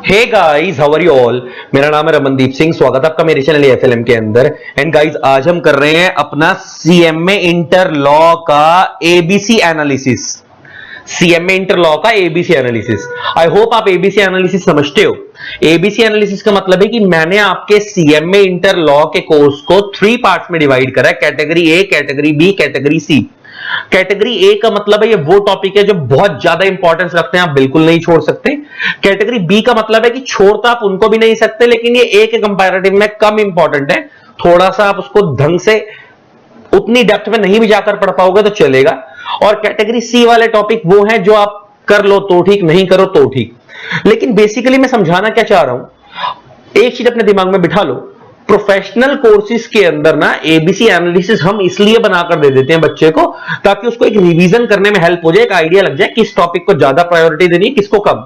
Hey guys, how are you all. मेरा नाम है रमनदीप सिंह। स्वागत है आपका मेरे चैनल एफएलएम के अंदर। एंड गाइस, आज हम कर रहे हैं अपना सीएमए इंटर लॉ का ABC analysis. CMA inter law का एबीसी एनालिसिस। आई होप आप एबीसी एनालिसिस समझते हो। एबीसी एनालिसिस का मतलब है कि मैंने आपके सीएमए इंटर लॉ के कोर्स को 3 पार्ट्स में डिवाइड करा है। Category A, category B, category C. Category A का मतलब है ये वो टॉपिक है जो बहुत ज्यादा इंपॉर्टेंस रखते हैं, आप बिल्कुल नहीं छोड़ सकते। कैटेगरी बी का मतलब है कि छोड़ तो आप उनको भी नहीं सकते, लेकिन ये ए के कंपैरेटिव में कम इंपॉर्टेंट है। थोड़ा सा आप उसको ढंग से उतनी डेप्थ में नहीं भी जाकर पढ़ पाओगे तो चलेगा। और कैटेगरी सी वाले टॉपिक वो हैं जो आप कर लो तो ठीक, नहीं करो तो ठीक। लेकिन बेसिकली मैं समझाना क्या चाह रहा हूं, एक चीज अपने दिमाग में बिठा लो। प्रोफेशनल कोर्सेज के अंदर ना एबीसी एनालिसिस हम इसलिए बनाकर दे देते हैं बच्चे को, ताकि उसको एक रिवीजन करने में हेल्प हो जाए, एक आइडिया लग जाए किस टॉपिक को ज्यादा प्रायोरिटी देनी है, किसको कम।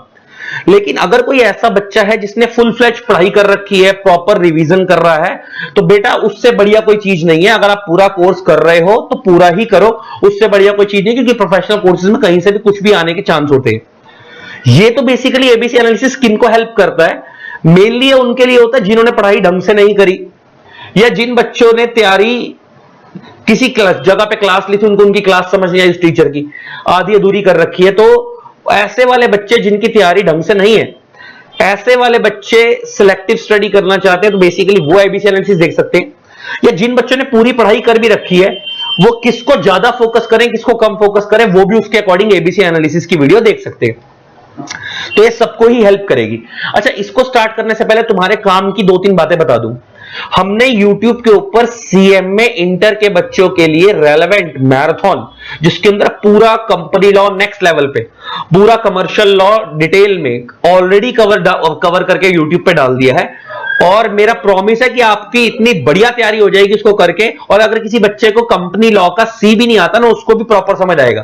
लेकिन अगर कोई ऐसा बच्चा है जिसने फुल फ्लेज पढ़ाई कर रखी है, प्रॉपर रिवीजन कर रहा है, तो बेटा उससे बढ़िया कोई चीज नहीं है। अगर आप पूरा कोर्स कर रहे हो तो पूरा ही करो, उससे बढ़िया कोई चीज नहीं, क्योंकि प्रोफेशनल कोर्सेज में कहीं से भी कुछ भी आने के चांस होते हैं। ये तो बेसिकली एबीसी एनालिसिस किनको हेल्प करता है, मेनली उनके लिए होता है जिन्होंने पढ़ाई ढंग से नहीं करी, या जिन बच्चों ने तैयारी किसी जगह पे क्लास ली थी, उनको उनकी क्लास समझ नहीं आई उस टीचर की, आधी अधूरी कर रखी है। तो ऐसे वाले बच्चे जिनकी तैयारी ढंग से नहीं है, ऐसे वाले बच्चे सिलेक्टिव स्टडी करना चाहते हैं तो बेसिकली वो एबीसी एनालिसिस देख सकते हैं। या जिन बच्चों ने पूरी पढ़ाई कर भी रखी है, वो किसको ज्यादा फोकस करें, किसको कम फोकस करें, वो भी उसके अकॉर्डिंग एबीसी एनालिसिस की वीडियो देख सकते हैं। तो ये सबको ही हेल्प करेगी। अच्छा, इसको स्टार्ट करने से पहले तुम्हारे काम की 2-3 बातें बता दूं। हमने YouTube के ऊपर सीएमए इंटर के बच्चों के लिए रेलेवेंट मैराथन, जिसके अंदर पूरा कंपनी लॉ नेक्स्ट लेवल पे, पूरा कमर्शियल लॉ डिटेल में ऑलरेडी कवर करके YouTube पे डाल दिया है। और मेरा प्रॉमिस है कि आपकी इतनी बढ़िया तैयारी हो जाएगी उसको करके। और अगर किसी बच्चे को कंपनी लॉ का सी भी नहीं आता ना, उसको भी प्रॉपर समझ आएगा।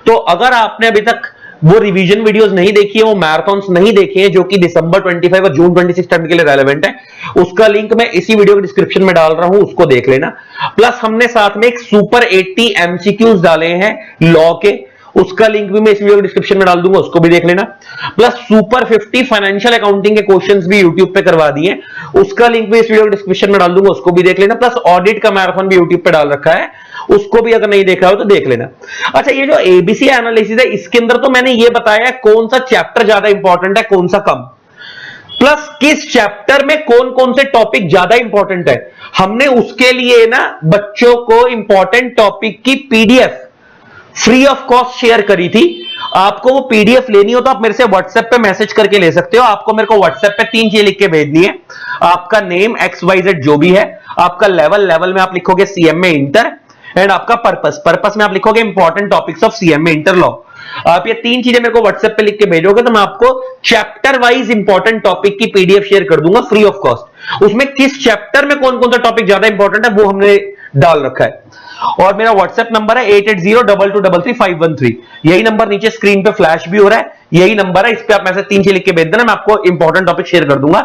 तो अगर आपने अभी तक वो रिवीजन वीडियोस नहीं देखी है, वो मैराथन्स नहीं देखे हैं, जो कि दिसंबर 25 और जून 26 टाइम के लिए रेलेवेंट है, उसका लिंक मैं इसी वीडियो के डिस्क्रिप्शन में डाल रहा हूं, उसको देख लेना। प्लस हमने साथ में एक सुपर 80 एमसीक्यूज डाले हैं लॉ के, उसका लिंक भी मैं इस वीडियो के डिस्क्रिप्शन में डाल दूंगा, उसको भी देख लेना। प्लस सुपर 50 फाइनेंशियल अकाउंटिंग के क्वेश्चंस भी यूट्यूब पे करवा दिए, उसका लिंक भी इस वीडियो के डिस्क्रिप्शन में डाल दूंगा, उसको भी देख लेना। प्लस ऑडिट का मैराथन भी यूट्यूब पे डाल रखा है, उसको भी अगर नहीं देखा हो तो देख लेना। अच्छा, ये जो एबीसी एनालिसिस है, इसके अंदर तो मैंने ये बताया कौन सा चैप्टर ज्यादा इंपॉर्टेंट है, कौन सा कम, प्लस किस चैप्टर में कौन कौन से टॉपिक ज्यादा इंपॉर्टेंट है। हमने उसके लिए ना बच्चों को इंपॉर्टेंट टॉपिक की PDF free of cost share करी थी। आपको वो पीडीएफ लेनी हो तो आप मेरे से व्हाट्सएप पे मैसेज करके ले सकते हो। आपको मेरे को व्हाट्सएप पे 3 चीजें लिख के भेजनी है। आपका नेम XYZ जो भी है, आपका लेवल में आप लिखोगे सीएमए इंटर, एंड आपका पर्पस में आप लिखोगे important topics of CMA inter law. आप ये 3 चीजें मेरे को व्हाट्सएप पे लिख के भेजोगे तो मैं आपको चैप्टर वाइज इंपॉर्टेंट टॉपिक की पीडीएफ शेयर कर दूंगा फ्री ऑफ कॉस्ट। उसमें किस चैप्टर में कौन कौन सा टॉपिक ज्यादा इंपॉर्टेंट है वो हमने डाल रखा है। और मेरा व्हाट्सएप नंबर है 8802233513। यही नंबर नीचे स्क्रीन पे फ्लैश भी हो रहा है, यही नंबर है, इस पे आप मैसेज 3 लिख के भेज देना, मैं आपको इंपॉर्टेंट टॉपिक शेयर कर दूंगा।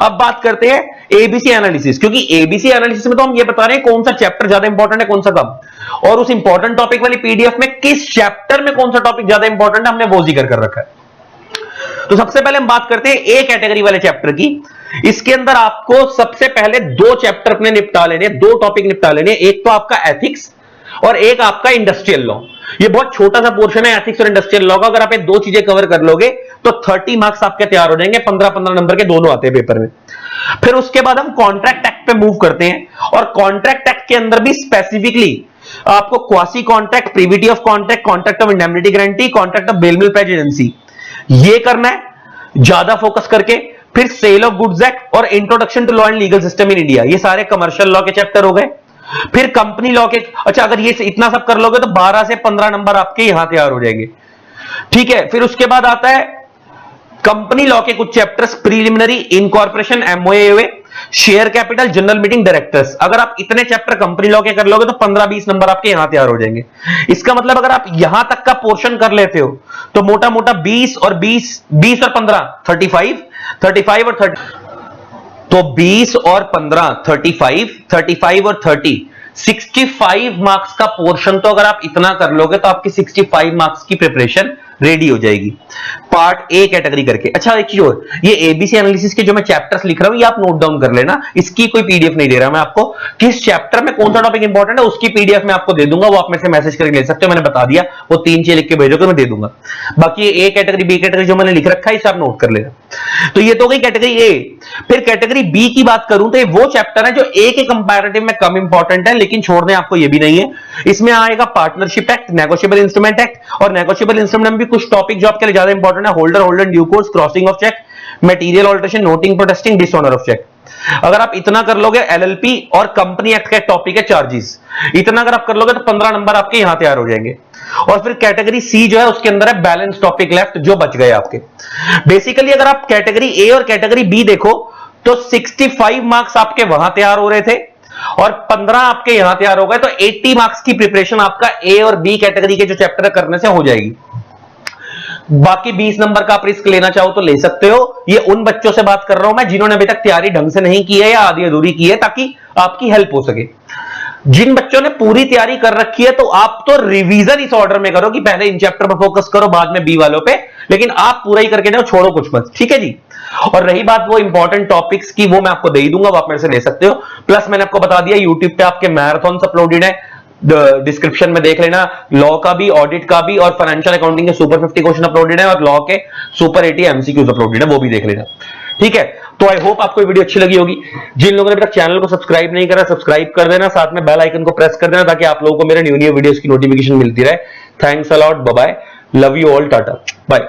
अब बात करते हैं एबीसी एनालिसिस, क्योंकि एबीसी एनालिसिस में तो हम ये बता रहे हैं कौन सा चैप्टर ज्यादा इंपॉर्टेंट है, कौन सा कम, और उस इंपॉर्टेंट टॉपिक वाली पीडीएफ में किस चैप्टर में कौन सा टॉपिक ज्यादा इंपॉर्टेंट है, हमने वो जिक्र कर रखा है। तो सबसे पहले हम बात करते हैं ए कैटेगरी वाले चैप्टर की। इसके अंदर आपको सबसे पहले 2 चैप्टर अपने निपटा लेने, 2 टॉपिक निपटा लेने। एक तो आपका एथिक्स और एक आपका इंडस्ट्रियल लॉ। ये बहुत छोटा सा पोर्शन है एथिक्स और इंडस्ट्रियल लॉ का। अगर आप ये 2 चीजें कवर कर लोगे तो 30 मार्क्स आपके तैयार हो जाएंगे। 15-15 नंबर के दोनों आते हैं पेपर में। फिर उसके बाद हम कॉन्ट्रैक्ट एक्ट पे मूव करते हैं, और कॉन्ट्रैक्ट एक्ट के अंदर भी स्पेसिफिकली आपको quasi contract, privity of contract, contract of indemnity guarantee, contract of bailment pledge agency, ये करना है ज्यादा फोकस करके। फिर सेल ऑफ गुड्स एक्ट और introduction to law and legal system in India, ये सारे कमर्शियल लॉ के चैप्टर हो गए। फिर कंपनी लॉ के, अच्छा अगर ये इतना सब कर लोगे तो 12 से 15 नंबर आपके यहां तैयार हो जाएंगे, ठीक है। फिर उसके बाद आता है कंपनी लॉ के कुछ chapters, preliminary, incorporation, MOA, share capital, general meeting, directors. अगर आप इतने चैप्टर कंपनी लॉ के कर लोगे तो 15-20 नंबर आपके यहां तैयार हो जाएंगे। इसका मतलब अगर आप यहां तक का पोर्शन कर लेते हो तो मोटा मोटा 20 और 15 35 और 30, तो 20 और 15 35 और 30 65 मार्क्स का पोर्शन। तो अगर आप इतना कर लोगे तो आपकी 65 मार्क्स की प्रिपरेशन रेडी हो जाएगी। पार्ट ए कैटेगरी करके। अच्छा एक चीज और, ये एबीसी एनालिसिस के जो मैं चैप्टर्स लिख रहा हूं ये आप नोट डाउन कर लेना, इसकी कोई पीडीएफ नहीं दे रहा मैं आपको, किस चैप्टर में कौन सा टॉपिक इंपॉर्टेंट है उसकी पीडीएफ मैं आपको दे दूंगा, वो आप मेरे से मैसेज करके ले सकते हो, मैंने बता दिया, वो 3 चीजें लिख के भेजोगे मैं दे दूंगा। बाकी ये ए कैटेगरी बी कैटेगरी जो मैंने लिख रखा है इसे आप नोट कर लेना। तो ये तो गई कैटेगरी ए। फिर कैटेगरी बी की बात करूं तो ये वो चैप्टर है जो ए के कंपैरेटिव में कम इंपॉर्टेंट है, लेकिन छोड़ने आपको ये भी नहीं है। इसमें आएगा partnership act, negotiable instrument act, और नेगोशिएबल इंस्ट्रूमेंट में भी कुछ टॉपिक जो आपके लिए ज्यादा इंपॉर्टेंट है, holder due course, crossing of cheque, material alteration, noting protesting, dishonour of cheque. अगर आप इतना कर लोगे, एलएलपी और कंपनी एक्ट का टॉपिक है चार्जेस, इतना अगर आप कर लोगे तो 15 नंबर आपके यहां तैयार हो जाएंगे। और फिर कैटेगरी सी जो है उसके अंदर है बैलेंस टॉपिक लेफ्ट जो बच गए आपके। बेसिकली अगर आप कैटेगरी ए और कैटेगरी बी देखो तो 65 मार्क्स आपके वहां तैयार हो रहे थे और 15 आपके यहां तैयार हो गए, तो 80 मार्क्स की प्रिपरेशन आपका ए और बी कैटेगरी के जो चैप्टर करने से हो जाएगी। बाकी 20 नंबर का आप रिस्क लेना चाहो तो ले सकते हो। ये उन बच्चों से बात कर रहा हूं मैं जिन्होंने अभी तक तैयारी ढंग से नहीं की है या आधी अधूरी की है, ताकि आपकी हेल्प हो सके। जिन बच्चों ने पूरी तैयारी कर रखी है तो आप तो रिवीजन इस ऑर्डर में करो कि पहले इन चैप्टर पर फोकस करो बाद में बी वालों पे, लेकिन आप पूरा ही करके जाओ, छोड़ो कुछ मत, ठीक है जी। और रही बात वो इंपॉर्टेंट टॉपिक्स की, वो मैं आपको दे ही दूंगा, वो आप मेरे से ले सकते हो। प्लस मैंने आपको बता दिया यूट्यूब पे आपके मैराथन अपलोडेड है, डिस्क्रिप्शन में देख लेना, लॉ का भी, ऑडिट का भी और फाइनेंशियल अकाउंटिंग के सुपर 50 क्वेश्चन अपलोडेड है और लॉ के सुपर 80 एमसीक्यूज अपलोडेड है, वो भी देख लेना, ठीक है। तो आई होप आपको वीडियो अच्छी लगी होगी। जिन लोगों ने अभी तक चैनल को सब्सक्राइब नहीं करा सब्सक्राइब कर देना, साथ में बेल आइकन को प्रेस कर देना ताकि आप लोगों को मेरे न्यू वीडियोस की नोटिफिकेशन मिलती रहे। Thanks a lot, bye bye, love you all, tata bye.